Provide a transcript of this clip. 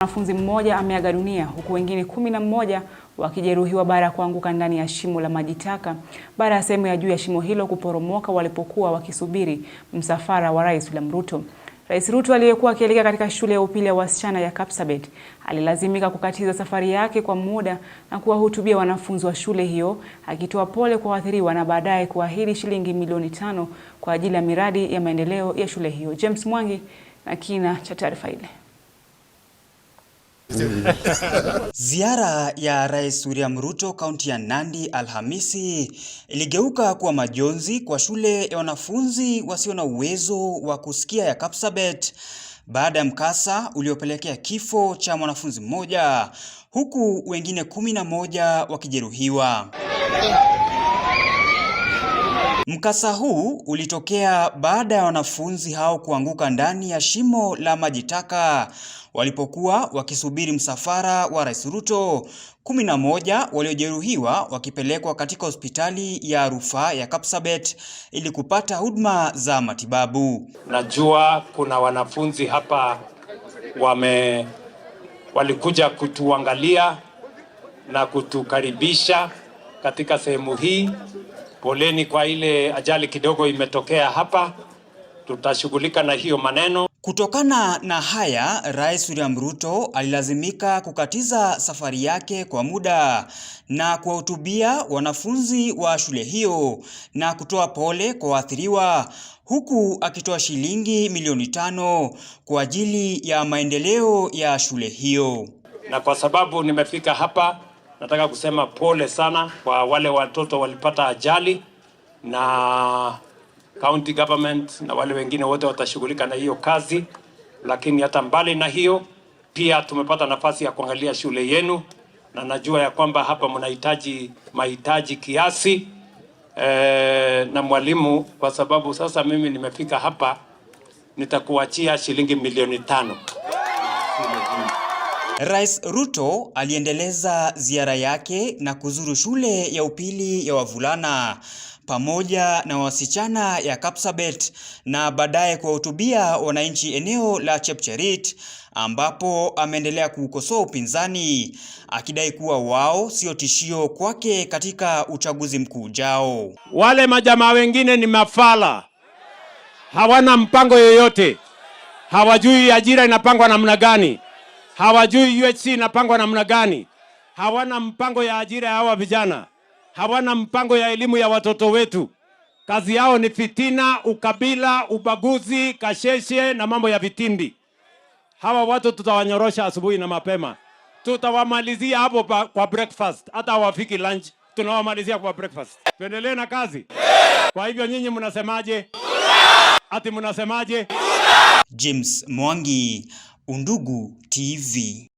Mwanafunzi mmoja ameaga dunia huku wengine 11 wakijeruhiwa baada ya kuanguka ndani ya shimo la maji taka baada ya sehemu ya juu ya shimo hilo kuporomoka walipokuwa wakisubiri msafara wa Rais William Ruto. Rais Ruto aliyekuwa akielekea katika shule ya upili ya wasichana ya Kapsabet alilazimika kukatiza safari yake kwa muda na kuwahutubia wanafunzi wa shule hiyo, akitoa pole kwa waathiriwa na baadaye kuahidi shilingi milioni 5 kwa ajili ya miradi ya maendeleo ya shule hiyo. James Mwangi na kina cha taarifa ile. Ziara ya Rais William Ruto kaunti ya Nandi Alhamisi iligeuka kuwa majonzi kwa shule ya wanafunzi wasio na uwezo wa kusikia ya Kapsabet baada ya mkasa uliopelekea kifo cha mwanafunzi mmoja huku wengine 11 wakijeruhiwa. Mkasa huu ulitokea baada ya wanafunzi hao kuanguka ndani ya shimo la maji taka walipokuwa wakisubiri msafara wa Rais Ruto. 11 waliojeruhiwa wakipelekwa katika hospitali ya rufaa ya Kapsabet ili kupata huduma za matibabu. Najua kuna wanafunzi hapa walikuja kutuangalia na kutukaribisha katika sehemu hii. Poleni kwa ile ajali kidogo imetokea hapa. Tutashughulika na hiyo maneno. Kutokana na haya, Rais William Ruto alilazimika kukatiza safari yake kwa muda na kuwahutubia wanafunzi wa shule hiyo na kutoa pole kwa waathiriwa huku akitoa shilingi milioni 5 kwa ajili ya maendeleo ya shule hiyo. Na kwa sababu nimefika hapa, nataka kusema pole sana kwa wale watoto walipata ajali, na county government na wale wengine wote watashughulika na hiyo kazi. Lakini hata mbali na hiyo, pia tumepata nafasi ya kuangalia shule yenu, na najua ya kwamba hapa mnahitaji mahitaji kiasi na mwalimu. Kwa sababu sasa mimi nimefika hapa, nitakuachia shilingi milioni 5. Rais Ruto aliendeleza ziara yake na kuzuru shule ya upili ya wavulana pamoja na wasichana ya Kapsabet na baadaye kuwahutubia wananchi eneo la Chepcherit, ambapo ameendelea kuukosoa upinzani akidai kuwa wao sio tishio kwake katika uchaguzi mkuu ujao. Wale majamaa wengine ni mafala, hawana mpango yoyote, hawajui ajira inapangwa namna gani, hawajui UHC inapangwa namna gani, hawana mpango ya ajira ya hawa vijana, hawana mpango ya elimu ya watoto wetu. Kazi yao ni fitina, ukabila, ubaguzi, kasheshe na mambo ya vitimbi. Hawa watu tutawanyorosha asubuhi na mapema. Tutawamalizia hapo kwa breakfast. Hata hawafiki lunch, tunawamalizia kwa breakfast. Tuendelee na kazi. Kwa hivyo nyinyi mnasemaje? Ati mnasemaje? James Mwangi, Undugu TV.